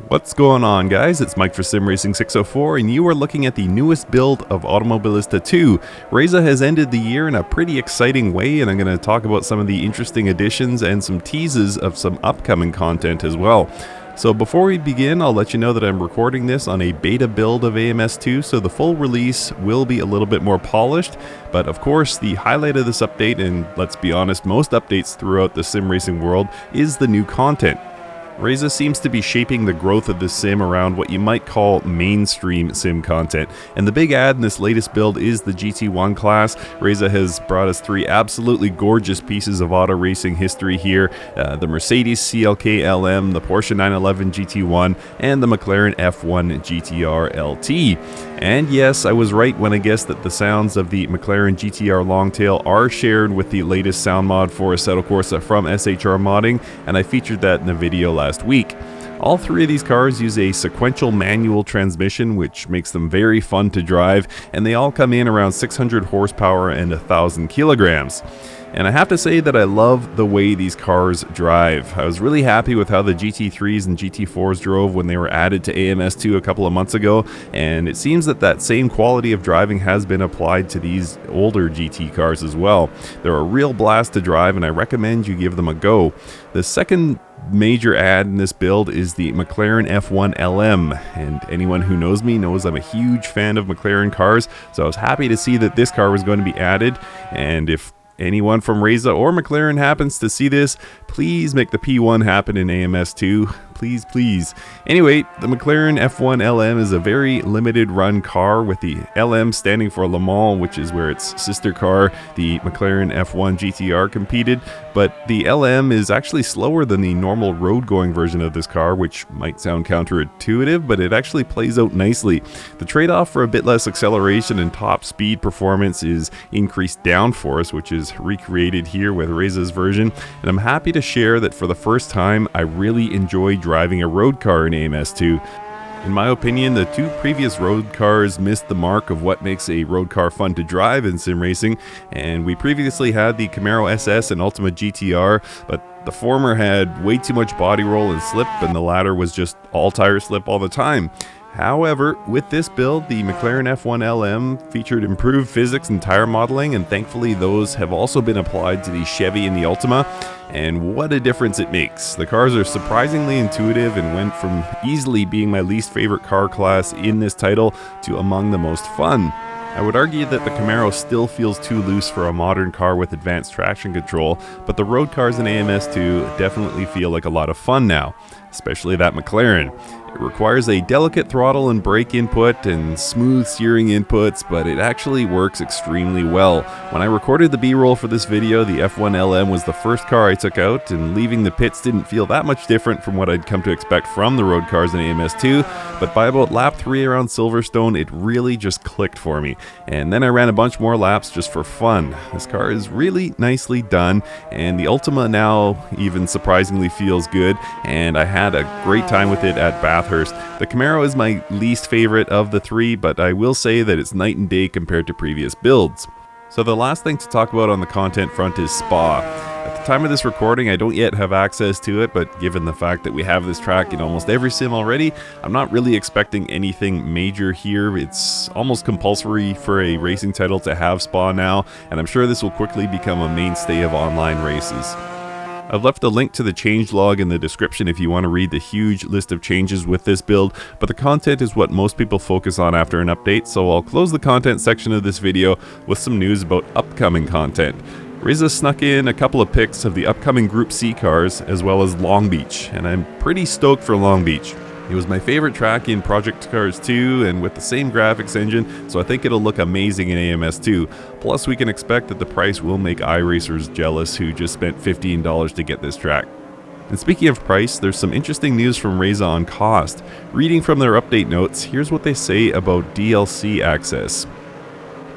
What's going on, guys? It's Mike for Sim Racing 604, and you are looking at the newest build of Automobilista 2. Reiza has ended the year in a pretty exciting way, and I'm going to talk about some of the interesting additions and some teases of some upcoming content as well. So before we begin, I'll let you know that I'm recording this on a beta build of AMS2, so the full release will be a little bit more polished. But of course, the highlight of this update, and let's be honest, most updates throughout the sim racing world, is the new content. Reiza seems to be shaping the growth of the sim around what you might call mainstream sim content, and the big add in this latest build is the GT1 class. Reiza has brought us three absolutely gorgeous pieces of auto racing history here, the Mercedes CLK LM, the Porsche 911 GT1, and the McLaren F1 GTR LT. And yes, I was right when I guessed that the sounds of the McLaren GTR Longtail are shared with the latest sound mod for Assetto Corsa from SHR Modding, and I featured that in a video last week. All three of these cars use a sequential manual transmission, which makes them very fun to drive, and they all come in around 600 horsepower and 1,000 kilograms. And I have to say that I love the way these cars drive. I was really happy with how the GT3s and GT4s drove when they were added to AMS2 a couple of months ago, and it seems that that same quality of driving has been applied to these older GT cars as well. They're a real blast to drive, and I recommend you give them a go. The second major add in this build is the McLaren F1 LM, and anyone who knows me knows I'm a huge fan of McLaren cars, so I was happy to see that this car was going to be added. And if anyone from Reiza or McLaren happens to see this, please make the P1 happen in AMS2. Please, please. Anyway, the McLaren F1 LM is a very limited run car, with the LM standing for Le Mans, which is where its sister car, the McLaren F1 GTR, competed. But the LM is actually slower than the normal road-going version of this car, which might sound counterintuitive, but it actually plays out nicely. The trade-off for a bit less acceleration and top speed performance is increased downforce, which is recreated here with Reiza's version. And I'm happy to share that for the first time, I really enjoy driving a road car in AMS2. In my opinion, the two previous road cars missed the mark of what makes a road car fun to drive in sim racing, and we previously had the Camaro SS and Ultima GTR, but the former had way too much body roll and slip, and the latter was just all tire slip all the time. However, with this build, the McLaren F1 LM featured improved physics and tire modeling, and thankfully those have also been applied to the Chevy and the Ultima, and what a difference it makes. The cars are surprisingly intuitive and went from easily being my least favorite car class in this title to among the most fun. I would argue that the Camaro still feels too loose for a modern car with advanced traction control, but the road cars in AMS2 definitely feel like a lot of fun now, especially that McLaren. It requires a delicate throttle and brake input and smooth steering inputs, but it actually works extremely well. When I recorded the B-roll for this video, the F1 LM was the first car I took out, and leaving the pits didn't feel that much different from what I'd come to expect from the road cars in AMS2, but by about lap 3 around Silverstone, it really just clicked for me. And then I ran a bunch more laps just for fun. This car is really nicely done, and the Ultima now even surprisingly feels good, and I had a great time with it at Bathurst. The Camaro is my least favorite of the three, but I will say that it's night and day compared to previous builds. So the last thing to talk about on the content front is Spa. At the time of this recording, I don't yet have access to it, but given the fact that we have this track in almost every sim already, I'm not really expecting anything major here. It's almost compulsory for a racing title to have Spa now, and I'm sure this will quickly become a mainstay of online races. I've left a link to the changelog in the description if you want to read the huge list of changes with this build, but the content is what most people focus on after an update, so I'll close the content section of this video with some news about upcoming content. Reiza snuck in a couple of pics of the upcoming Group C cars, as well as Long Beach, and I'm pretty stoked for Long Beach. It was my favorite track in Project Cars 2, and with the same graphics engine, so I think it'll look amazing in AMS2. Plus, we can expect that the price will make iRacers jealous who just spent $15 to get this track. And speaking of price, there's some interesting news from Reiza on cost. Reading from their update notes, here's what they say about DLC access.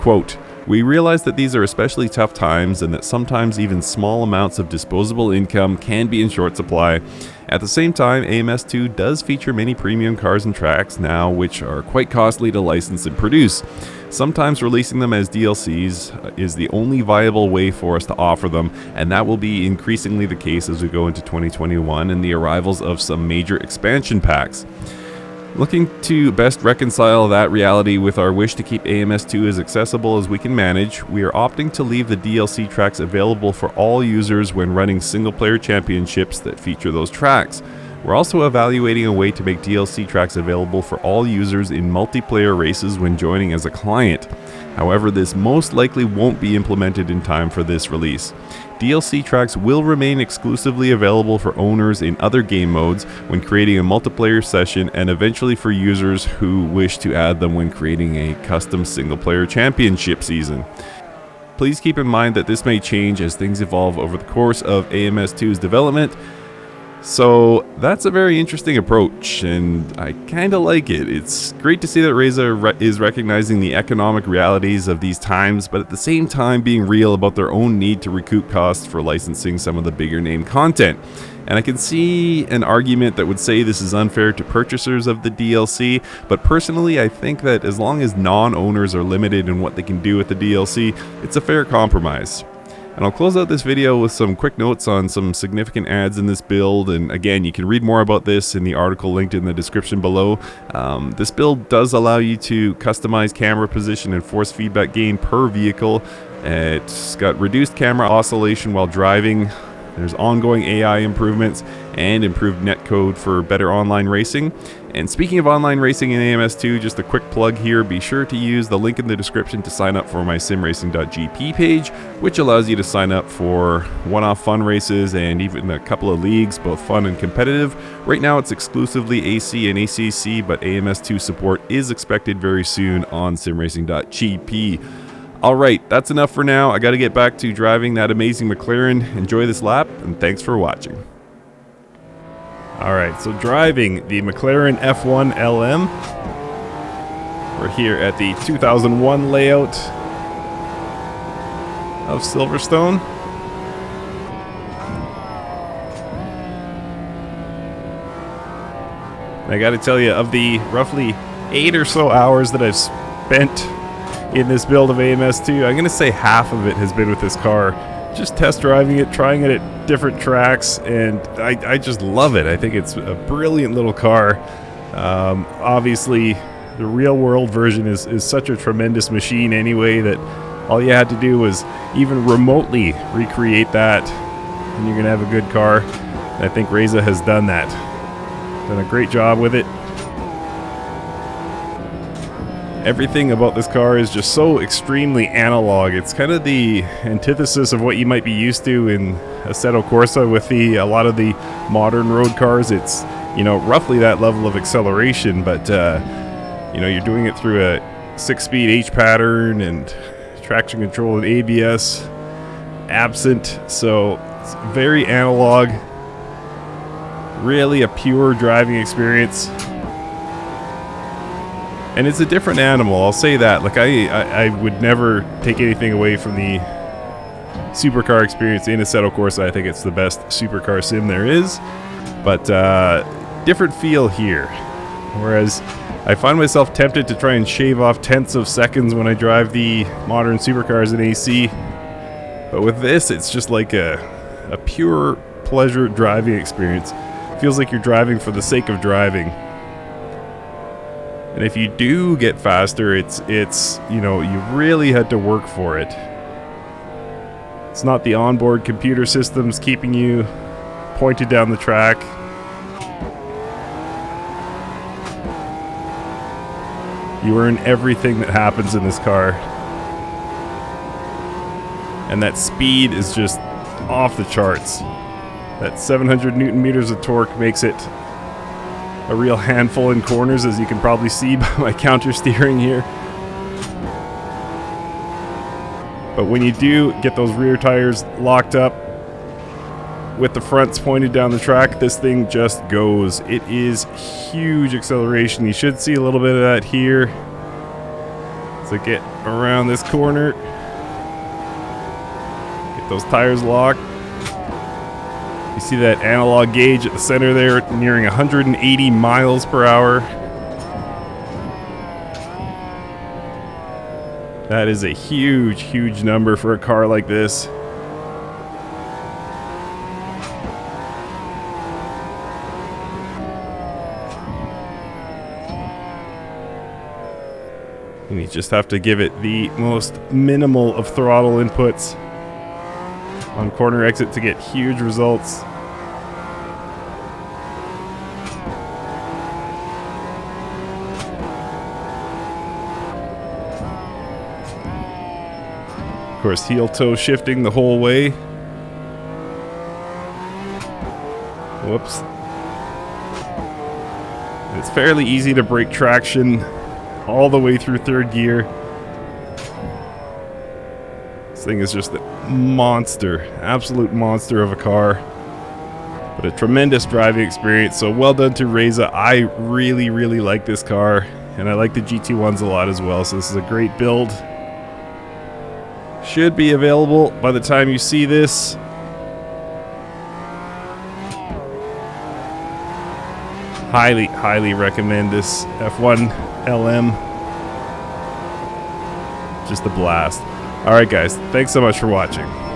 Quote, We realize that these are especially tough times and that sometimes even small amounts of disposable income can be in short supply. At the same time, AMS2 does feature many premium cars and tracks now, which are quite costly to license and produce. Sometimes releasing them as DLCs is the only viable way for us to offer them, and that will be increasingly the case as we go into 2021 and the arrivals of some major expansion packs. Looking to best reconcile that reality with our wish to keep AMS2 as accessible as we can manage, we are opting to leave the DLC tracks available for all users when running single-player championships that feature those tracks. We're also evaluating a way to make DLC tracks available for all users in multiplayer races when joining as a client. However, this most likely won't be implemented in time for this release. DLC tracks will remain exclusively available for owners in other game modes when creating a multiplayer session, and eventually for users who wish to add them when creating a custom single-player championship season. Please keep in mind that this may change as things evolve over the course of AMS2's development. So that's a very interesting approach, and I kind of like it. It's great to see that Reiza is recognizing the economic realities of these times, but at the same time being real about their own need to recoup costs for licensing some of the bigger name content. And I can see an argument that would say this is unfair to purchasers of the DLC, but personally I think that as long as non-owners are limited in what they can do with the DLC, it's a fair compromise. And I'll close out this video with some quick notes on some significant ads in this build, and again, you can read more about this in the article linked in the description below. This build does allow you to customize camera position and force feedback gain per vehicle. It's got reduced camera oscillation while driving. There's ongoing AI improvements and improved netcode for better online racing. And speaking of online racing in AMS2, just a quick plug here, be sure to use the link in the description to sign up for my simracing.gp page, which allows you to sign up for one-off fun races and even a couple of leagues, both fun and competitive. Right now it's exclusively AC and ACC, but AMS2 support is expected very soon on simracing.gp. Alright, that's enough for now. I gotta get back to driving that amazing McLaren. Enjoy this lap, and thanks for watching. Alright, so driving the McLaren F1 LM. We're here at the 2001 layout of Silverstone. I gotta tell you, of the roughly 8 or so hours that I've spent in this build of AMS2, I'm going to say half of it has been with this car. Just test driving it, trying it at different tracks, and I just love it. I think it's a brilliant little car. Obviously, the real world version is such a tremendous machine anyway that all you had to do was even remotely recreate that, and you're going to have a good car. And I think Reiza has done that. Done a great job with it. Everything about this car is just so extremely analog. It's kind of the antithesis of what you might be used to in Assetto Corsa with a lot of the modern road cars. It's, you know, roughly that level of acceleration, but you know, you're doing it through a 6-speed H pattern and traction control and ABS absent. So it's very analog, really a pure driving experience. And it's a different animal, I'll say that. Like, I would never take anything away from the supercar experience in Assetto Corsa. I think it's the best supercar sim there is. But different feel here. Whereas I find myself tempted to try and shave off tenths of seconds when I drive the modern supercars in AC. But with this, it's just like a pure pleasure driving experience. It feels like you're driving for the sake of driving. And if you do get faster, it's you know, you really had to work for it. It's not the onboard computer systems keeping you pointed down the track. You earn everything that happens in this car. And that speed is just off the charts. That 700 Newton meters of torque makes it a real handful in corners, as you can probably see by my counter steering here. But when you do get those rear tires locked up with the fronts pointed down the track, this thing just goes. It is huge acceleration. You should see a little bit of that here. So get around this corner. those tires locked. You see that analog gauge at the center there, nearing 180 miles per hour. That is a huge, huge number for a car like this. And you just have to give it the most minimal of throttle inputs on corner exit to get huge results. Of course, heel toe shifting the whole way. Whoops. It's fairly easy to break traction all the way through third gear. This thing is just a monster, absolute monster of a car, but a tremendous driving experience. So well done to Reiza. I really, really like this car, and I like the GT1s a lot as well. So this is a great build. Should be available by the time you see this. Highly, highly recommend this F1 LM. Just a blast. Alright guys, thanks so much for watching.